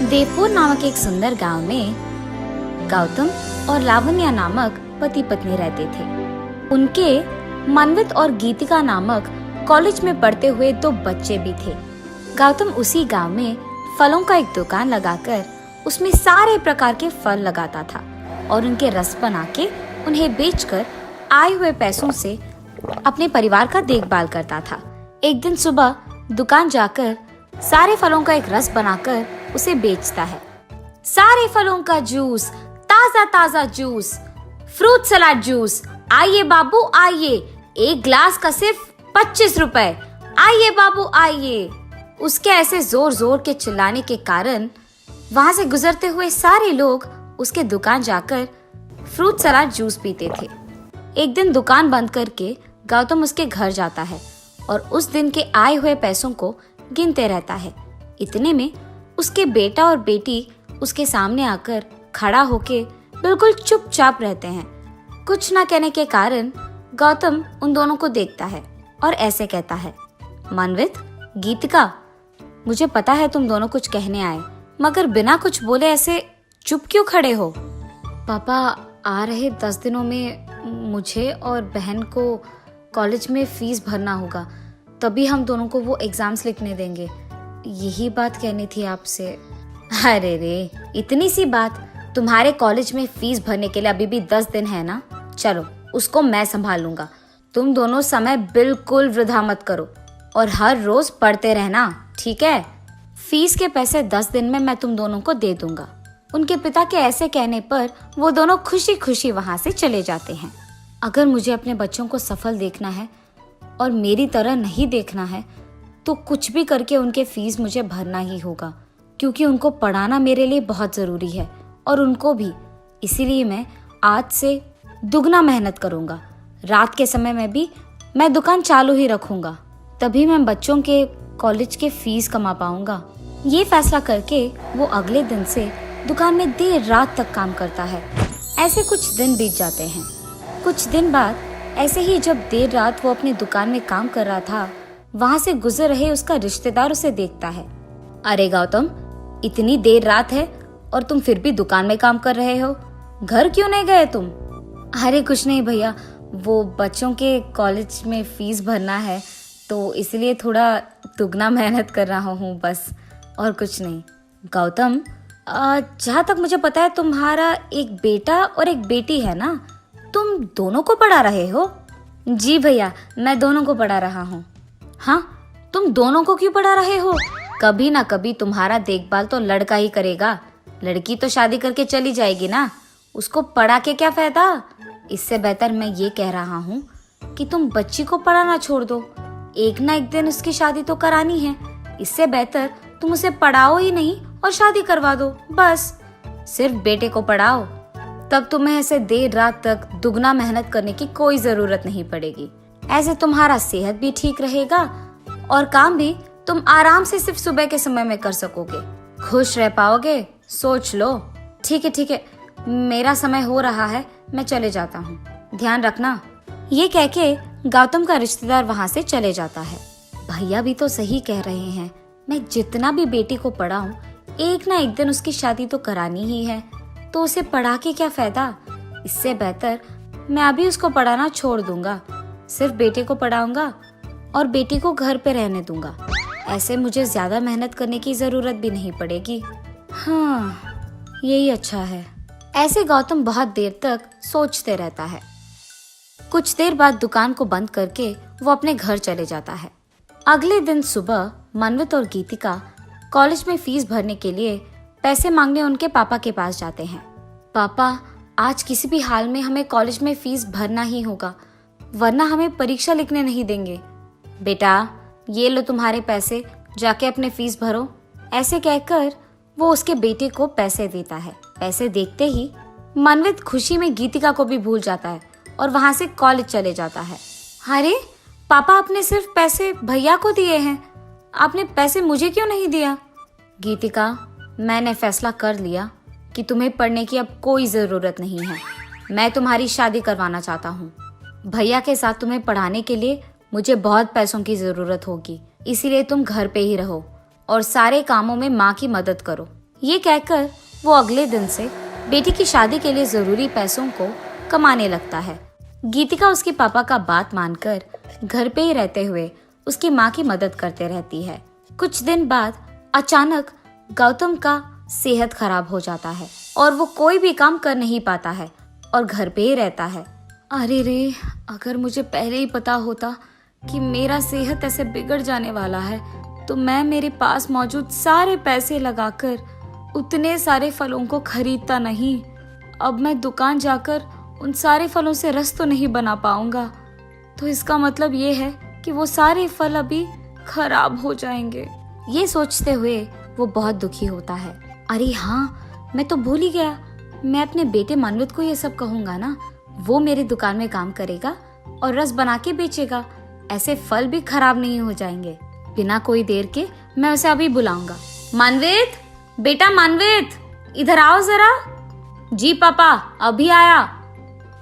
देवपुर नामक एक सुंदर गांव में गौतम और लावण्या नामक पति पत्नी रहते थे। उनके मनवित और गीतिका नामक कॉलेज में पढ़ते हुए 2 बच्चे भी थे। गौतम उसी गांव में फलों का एक दुकान लगाकर उसमें सारे प्रकार के फल लगाता था और उनके रस बना के उन्हें बेचकर आए हुए पैसों से अपने परिवार का देखभाल करता था। एक दिन सुबह दुकान जाकर सारे फलों का एक रस बनाकर उसे बेचता है। सारे फलों का जूस, ताजा ताजा जूस, फ्रूट सलाद जूस, आइए बाबू आइए, 1 ग्लास का सिर्फ 25 रुपए, आइए बाबू आइए। उसके ऐसे जोर जोर के चिल्लाने के कारण वहां से गुजरते हुए सारे लोग उसके दुकान जाकर फ्रूट सलाद जूस पीते थे। एक दिन दुकान बंद करके गौतम उसके घर जाता है और उस दिन के आए हुए पैसों को गिनते रहता है। इतने में उसके बेटा और बेटी उसके सामने आकर खड़ा होके बिल्कुल चुपचाप रहते हैं। कुछ ना कहने के कारण गौतम उन दोनों को देखता है और ऐसे कहता है, मनवित, गीतिका, मुझे पता है तुम दोनों कुछ कहने आए, मगर बिना कुछ बोले ऐसे चुप क्यों खड़े हो? पापा, आ रहे 10 दिनों में मुझे और बहन को कॉलेज में फीस भरना होगा, तभी हम दोनों को वो एग्जाम्स लिखने देंगे। यही बात कहनी थी आपसे। अरे रे, इतनी सी बात। तुम्हारे कॉलेज में फीस भरने के लिए अभी भी 10 दिन है ना। चलो, उसको मैं संभाल लूंगा। तुम दोनों समय बिल्कुल वृथा मत करो और हर रोज पढ़ते रहना, ठीक है? फीस के पैसे 10 दिन में मैं तुम दोनों को दे दूंगा। उनके पिता के ऐसे कहने पर वो दोनों खुशी खुशी वहां से चले जाते हैं। अगर मुझे अपने बच्चों को सफल देखना है और मेरी तरह नहीं देखना है तो कुछ भी करके उनके फीस मुझे भरना ही होगा, क्योंकि उनको पढ़ाना मेरे लिए बहुत ज़रूरी है और उनको भी। इसीलिए मैं आज से दुगना मेहनत करूँगा। रात के समय में भी मैं दुकान चालू ही रखूँगा, तभी मैं बच्चों के कॉलेज के फीस कमा पाऊँगा। ये फैसला करके वो अगले दिन से दुकान में देर रात तक काम करता है। ऐसे कुछ दिन बीत जाते हैं। कुछ दिन बाद ऐसे ही जब देर रात वो अपनी दुकान में काम कर रहा था, वहां से गुजर रहे उसका रिश्तेदार उसे देखता है। अरे गौतम, इतनी देर रात है और तुम फिर भी दुकान में काम कर रहे हो, घर क्यों नहीं गए तुम? अरे कुछ नहीं भैया, वो बच्चों के कॉलेज में फीस भरना है तो इसलिए थोड़ा दुगना मेहनत कर रहा हूँ बस, और कुछ नहीं। गौतम, जहाँ तक मुझे पता है तुम्हारा एक बेटा और एक बेटी है ना, तुम दोनों को पढ़ा रहे हो? जी भैया, मैं दोनों को पढ़ा रहा हूँ। हाँ, तुम दोनों को क्यों पढ़ा रहे हो? कभी ना कभी तुम्हारा देखभाल तो लड़का ही करेगा। लड़की तो शादी करके चली जाएगी ना, उसको पढ़ा के क्या फायदा? इससे बेहतर मैं ये कह रहा हूँ कि तुम बच्ची को पढ़ाना छोड़ दो। एक ना एक दिन उसकी शादी तो करानी है। इससे बेहतर तुम उसे पढ़ाओ ही नहीं और शादी करवा दो बस। सिर्फ बेटे को पढ़ाओ, तब तुम्हें ऐसे देर रात तक दुगना मेहनत करने की कोई जरूरत नहीं पड़ेगी। ऐसे तुम्हारा सेहत भी ठीक रहेगा और काम भी तुम आराम से सिर्फ सुबह के समय में कर सकोगे। खुश रह पाओगे, सोच लो। ठीक है, मेरा समय हो रहा है, मैं चले जाता हूँ, ध्यान रखना। ये कह के गौतम का रिश्तेदार वहाँ से चले जाता है। भैया भी तो सही कह रहे हैं, मैं जितना भी बेटी को पढ़ाऊं, एक ना एक दिन उसकी शादी तो करानी ही है, तो उसे पढ़ा के क्या फायदा? इससे बेहतर मैं अभी उसको पढ़ाना छोड़ दूंगा, सिर्फ बेटे को पढ़ाऊंगा और बेटी को घर पे रहने दूंगा। ऐसे मुझे ज्यादा मेहनत करने की जरूरत भी नहीं पड़ेगी। हाँ, यही अच्छा है। ऐसे गौतम बहुत देर तक सोचते रहता है। कुछ देर बाद दुकान को बंद करके वो अपने घर चले जाता है। अगले दिन सुबह मनवित और गीतिका कॉलेज में फीस भरने के लिए पैसे मांगने उनके पापा के पास जाते हैं। पापा, आज किसी भी हाल में हमें कॉलेज में फीस भरना ही होगा, वरना हमें परीक्षा लिखने नहीं देंगे। बेटा, ये लो तुम्हारे पैसे, जाके अपने फीस भरो। ऐसे कहकर वो उसके बेटे को पैसे देता है। पैसे देखते ही मनवित खुशी में गीतिका को भी भूल जाता है और वहां से कॉलेज चले जाता है। अरे पापा, आपने सिर्फ पैसे भैया को दिए हैं, आपने पैसे मुझे क्यों नहीं दिया? गीतिका, मैंने फैसला कर लिया कि तुम्हें पढ़ने की अब कोई जरूरत नहीं है। मैं तुम्हारी शादी करवाना चाहता हूँ। भैया के साथ तुम्हें पढ़ाने के लिए मुझे बहुत पैसों की जरूरत होगी, इसीलिए तुम घर पे ही रहो और सारे कामों में माँ की मदद करो। ये कहकर वो अगले दिन से बेटी की शादी के लिए जरूरी पैसों को कमाने लगता है। गीतिका उसके पापा का बात मानकर घर पे ही रहते हुए उसकी माँ की मदद करते रहती है। कुछ दिन बाद अचानक गौतम का सेहत खराब हो जाता है और वो कोई भी काम कर नहीं पाता है और घर पे ही रहता है। अरे रे, अगर मुझे पहले ही पता होता कि मेरा सेहत ऐसे बिगड़ जाने वाला है तो मैं मेरे पास मौजूद सारे पैसे लगाकर उतने सारे फलों को खरीदता नहीं। अब मैं दुकान जाकर उन सारे फलों से रस तो नहीं बना पाऊंगा, तो इसका मतलब ये है कि वो सारे फल अभी खराब हो जाएंगे। ये सोचते हुए वो बहुत दुखी होता है। अरे हाँ, मैं तो भूल ही गया, मैं अपने बेटे मानवित को ये सब कहूंगा ना, वो मेरी दुकान में काम करेगा और रस बना के बेचेगा, ऐसे फल भी खराब नहीं हो जाएंगे। बिना कोई देर के मैं उसे अभी बुलाऊंगा। मानवित, बेटा मानवित, इधर आओ जरा। जी पापा, अभी आया।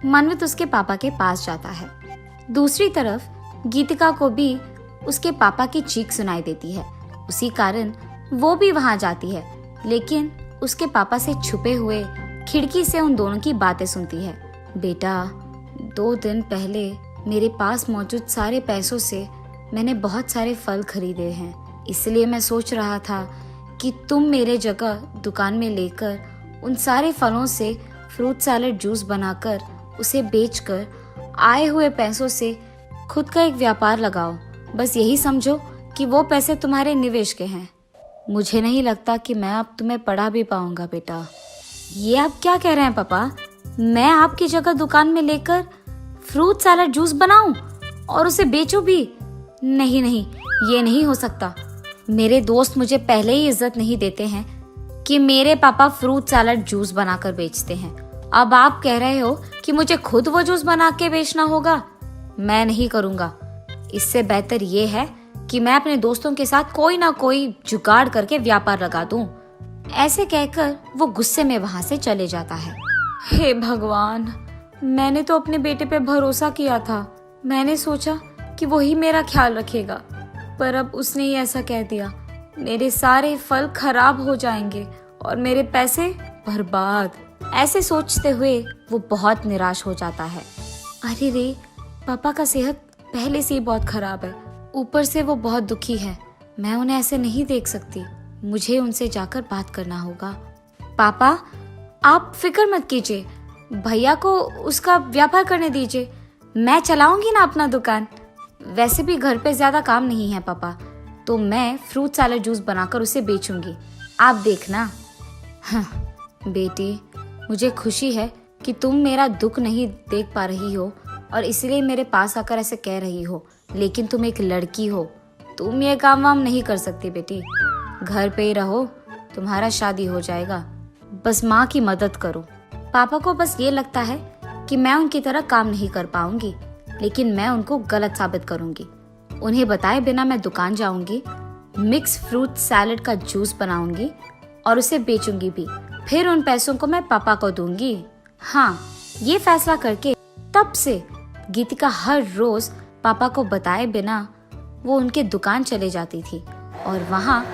मानवित उसके पापा के पास जाता है। दूसरी तरफ गीतिका को भी उसके पापा की चीख सुनाई देती है। उसी कारण वो भी वहां जाती है, लेकिन उसके पापा से छुपे हुए खिड़की से उन दोनों की बातें सुनती है। बेटा, 2 दिन पहले मेरे पास मौजूद सारे पैसों से मैंने बहुत सारे फल खरीदे हैं, इसलिए मैं सोच रहा था कि तुम मेरे जगह दुकान में लेकर उन सारे फलों से फ्रूट सैलेड जूस बनाकर उसे बेचकर आए हुए पैसों से खुद का एक व्यापार लगाओ। बस यही समझो कि वो पैसे तुम्हारे निवेश के हैं। मुझे नहीं लगता कि मैं अब तुम्हें पढ़ा भी पाऊंगा बेटा। ये आप क्या कह रहे हैं पापा? मैं आपकी जगह दुकान में लेकर फ्रूट सैलेड जूस बनाऊं और उसे बेचूं भी? नहीं नहीं, ये नहीं हो सकता। मेरे दोस्त मुझे पहले ही इज्जत नहीं देते हैं कि मेरे पापा फ्रूट सैलेड जूस बनाकर बेचते हैं। अब आप कह रहे हो कि मुझे खुद वो जूस बना के बेचना होगा? मैं नहीं करूंगा। इससे बेहतर ये है कि मैं अपने दोस्तों के साथ कोई ना कोई जुगाड़ करके व्यापार लगा दूं। ऐसे कहकर वो गुस्से में वहां से चले जाता है। हे भगवान, मैंने तो अपने बेटे पे भरोसा किया था। मैंने सोचा कि वो ही मेरा ख्याल रखेगा, पर अब उसने ही ऐसा कह दिया। मेरे सारे फल खराब हो जाएंगे और मेरे पैसे बर्बाद। ऐसे सोचते हुए वो बहुत निराश हो जाता है। अरे रे, पापा का सेहत पहले से ही बहुत खराब है, ऊपर से वो बहुत दुखी है। मैं उन्हें ऐसे नहीं देख सकती। मुझे उनसे जाकर बात करना होगा। पापा, आप फिक्र मत कीजिए, भैया को उसका व्यापार करने दीजिए। मैं चलाऊंगी ना अपना दुकान। वैसे भी घर पे ज्यादा काम नहीं है पापा, तो मैं फ्रूट सैलेड जूस बनाकर उसे बेचूंगी। आप देखना। हाँ, बेटी, मुझे खुशी है कि तुम मेरा दुख नहीं देख पा रही हो और इसलिए मेरे पास आकर ऐसे कह रही हो, लेकिन तुम एक लड़की हो, तुम ये काम वाम नहीं कर सकती बेटी। घर पे ही रहो, तुम्हारा शादी हो जाएगा। बस माँ की मदद करो। पापा को बस ये लगता है कि मैं उनकी तरह काम नहीं कर पाऊंगी, लेकिन मैं उनको गलत साबित करूंगी। उन्हें बताए बिना मैं दुकान जाऊंगी, मिक्स फ्रूट सैलेड का जूस बनाऊंगी और उसे बेचूंगी भी। फिर उन पैसों को मैं पापा को दूंगी। हाँ, ये फैसला करके तब से गीतिका हर रोज पापा को बताए बिना वो उनके दुकान चले जाती थी और वहाँ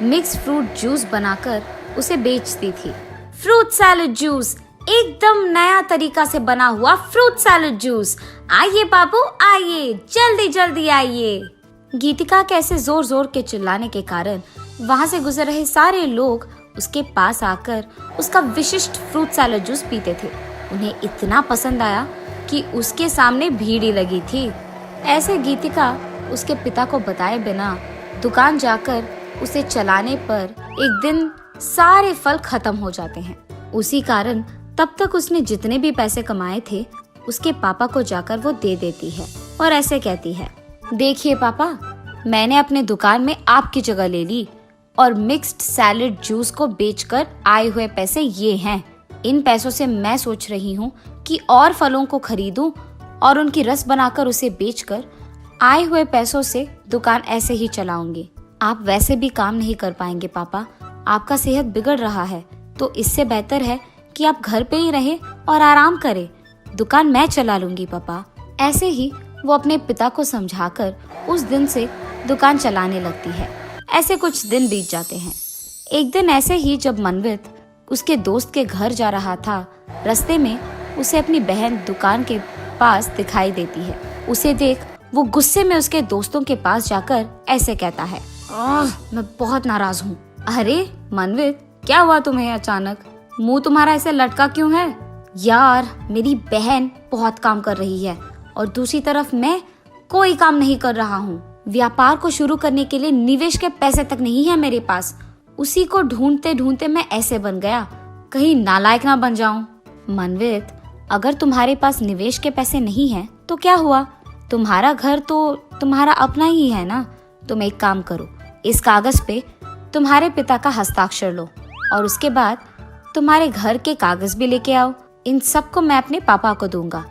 मिक्स फ्रूट जूस बनाकर उसे बेचती थी। फ्रूट सैलेड जूस, एकदम नया तरीका से बना हुआ फ्रूट सैलेड जूस। आइए बाबू, आइए, जल्दी जल्दी आइए। गीतिका के ऐसे जोर जोर के चिल्लाने के कारण वहाँ से गुजर रहे सारे लोग उसके पास आकर उसका विशिष्ट फ्रूट सैलेड जूस पीते थे। उन्हें इतना पसंद आया कि उसके सामने भीड़ ही लगी थी। ऐसे गीतिका उसके पिता को बताए बिना दुकान जाकर उसे चलाने पर एक दिन सारे फल खत्म हो जाते हैं। उसी कारण तब तक उसने जितने भी पैसे कमाए थे उसके पापा को जाकर वो दे देती है और ऐसे कहती है, देखिए पापा, मैंने अपने दुकान में आपकी जगह ले ली और मिक्स्ड सैलेड जूस को बेचकर आए हुए पैसे ये हैं। इन पैसों से मैं सोच रही हूँ कि और फलों को खरीदूं और उनकी रस बनाकर उसे बेचकर आए हुए पैसों से दुकान ऐसे ही चलाऊंगी। आप वैसे भी काम नहीं कर पाएंगे पापा, आपका सेहत बिगड़ रहा है, तो इससे बेहतर है कि आप घर पे ही रहें और आराम करें। दुकान मैं चला लूंगी पापा। ऐसे ही वो अपने पिता को समझाकर उस दिन से दुकान चलाने लगती है। ऐसे कुछ दिन बीत जाते हैं। एक दिन ऐसे ही जब मनवित उसके दोस्त के घर जा रहा था, रास्ते में उसे अपनी बहन दुकान के पास दिखाई देती है। उसे देख वो गुस्से में उसके दोस्तों के पास जाकर ऐसे कहता है, मैं बहुत नाराज हूँ। अरे मनवित, क्या हुआ तुम्हें अचानक? मुंह तुम्हारा ऐसे लटका क्यों है? यार, मेरी बहन बहुत काम कर रही है और दूसरी तरफ मैं कोई काम नहीं कर रहा हूँ। व्यापार को शुरू करने के लिए निवेश के पैसे तक नहीं है मेरे पास। उसी को ढूंढते ढूंढते मैं ऐसे बन गया, कहीं नालायक ना बन जाऊं। मनवित, अगर तुम्हारे पास निवेश के पैसे नहीं हैं तो क्या हुआ? तुम्हारा घर तो तुम्हारा अपना ही है ना। तुम एक काम करो, इस कागज पे तुम्हारे पिता का हस्ताक्षर लो और उसके बाद तुम्हारे घर के कागज भी लेके आओ। इन सबको मैं अपने पापा को दूंगा।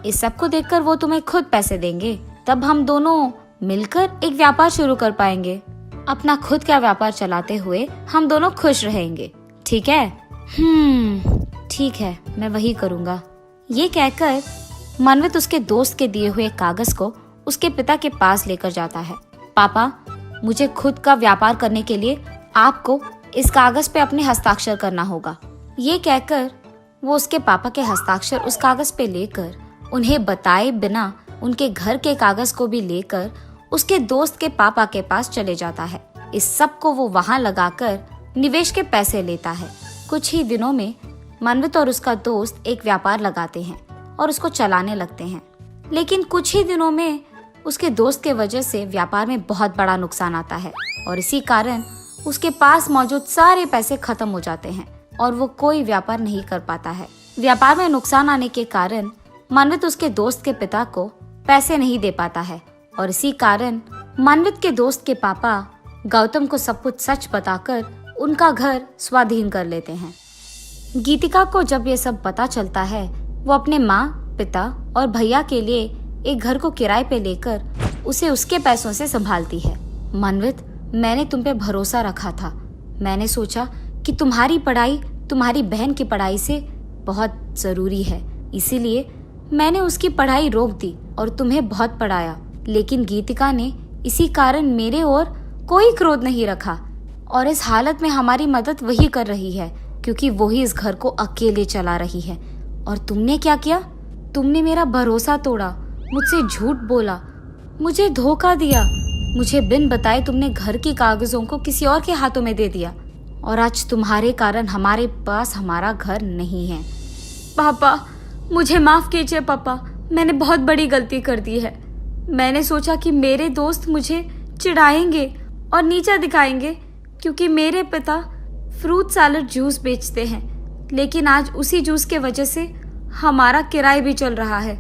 इस सब को देखकर वो तुम्हें खुद पैसे देंगे, तब हम दोनों मिलकर एक व्यापार शुरू कर पाएंगे। अपना खुद का व्यापार चलाते हुए हम दोनों खुश रहेंगे, ठीक है? ठीक है, मैं वही करूँगा। ये कहकर मनवित उसके दोस्त के दिए हुए कागज को उसके पिता के पास लेकर जाता है। पापा, मुझे खुद का व्यापार करने के लिए आपको इस कागज पे अपने हस्ताक्षर करना होगा। ये कहकर वो उसके पापा के हस्ताक्षर उस कागज पे लेकर, उन्हें बताए बिना उनके घर के कागज को भी लेकर उसके दोस्त के पापा के पास चले जाता है। इस सब को वो वहां लगाकर निवेश के पैसे लेता है। कुछ ही दिनों में मनवित और उसका दोस्त एक व्यापार लगाते हैं और उसको चलाने लगते हैं। लेकिन कुछ ही दिनों में उसके दोस्त के वजह से व्यापार में बहुत बड़ा नुकसान आता है और इसी कारण उसके पास मौजूद सारे पैसे खत्म हो जाते हैं और वो कोई व्यापार नहीं कर पाता है। व्यापार में नुकसान आने के कारण मनवित उसके दोस्त के पिता को पैसे नहीं दे पाता है और इसी कारण मनवित के दोस्त के पापा गौतम को सब कुछ सच बताकर उनका घर स्वाधीन कर लेते हैं। गीतिका को जब ये सब पता चलता है, वो अपने माँ, पिता और भैया के लिए एक घर को किराए पे लेकर उसे उसके पैसों से संभालती है। मनवित, मैंने तुम पे भरोसा रखा था। मैंने सोचा कि तुम्हारी पढ़ाई तुम्हारी बहन की पढ़ाई से बहुत जरूरी है, इसीलिए मैंने उसकी पढ़ाई रोक दी और तुम्हें बहुत पढ़ाया। लेकिन गीतिका ने इसी कारण मेरे ओर कोई क्रोध नहीं रखा और इस हालत में हमारी मदद वही कर रही है, क्योंकि वही इस घर को अकेले चला रही है। और तुमने क्या किया? तुमने मेरा भरोसा तोड़ा, मुझसे झूठ बोला, मुझे धोखा दिया। मुझे बिन बताए तुमने घर के कागजों को किसी और के हाथों में दे दिया और आज तुम्हारे कारण हमारे पास हमारा घर नहीं है। पापा, मुझे माफ कीजिए पापा, मैंने बहुत बड़ी गलती कर दी है। मैंने सोचा कि मेरे दोस्त मुझे चिढ़ाएंगे और नीचा दिखाएंगे क्योंकि मेरे पिता फ्रूट सैलेड जूस बेचते हैं, लेकिन आज उसी जूस के वजह से हमारा किराया भी चल रहा है।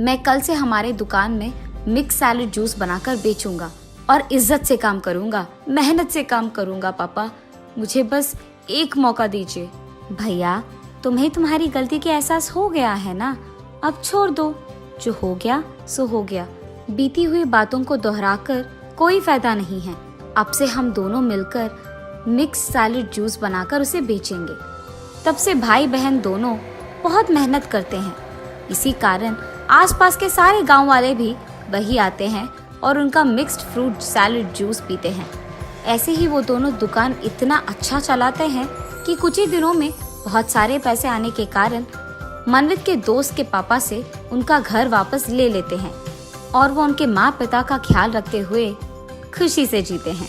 मैं कल से हमारे दुकान में मिक्स सैलेड जूस बनाकर बेचूंगा और इज्जत से काम करूंगा, मेहनत से काम करूंगा। पापा, मुझे बस एक मौका दीजिए। भैया, तुम्हें तुम्हारी गलती का एहसास हो गया है ना, अब छोड़ दो। जो हो गया सो हो गया। बीती हुई बातों को दोहराकर कोई फायदा नहीं है। अब से हम दोनों मिलकर मिक्स सैलेड जूस बनाकर उसे बेचेंगे। तब से भाई बहन दोनों बहुत मेहनत करते हैं। इसी कारण आसपास के सारे गांव वाले भी वही आते हैं और उनका मिक्स्ड फ्रूट सैलेड जूस पीते हैं। ऐसे ही वो दोनों दुकान इतना अच्छा चलाते हैं कि कुछ ही दिनों में बहुत सारे पैसे आने के कारण मनवित के दोस्त के पापा से उनका घर वापस ले लेते हैं और वो उनके माँ पिता का ख्याल रखते हुए खुशी से जीते हैं।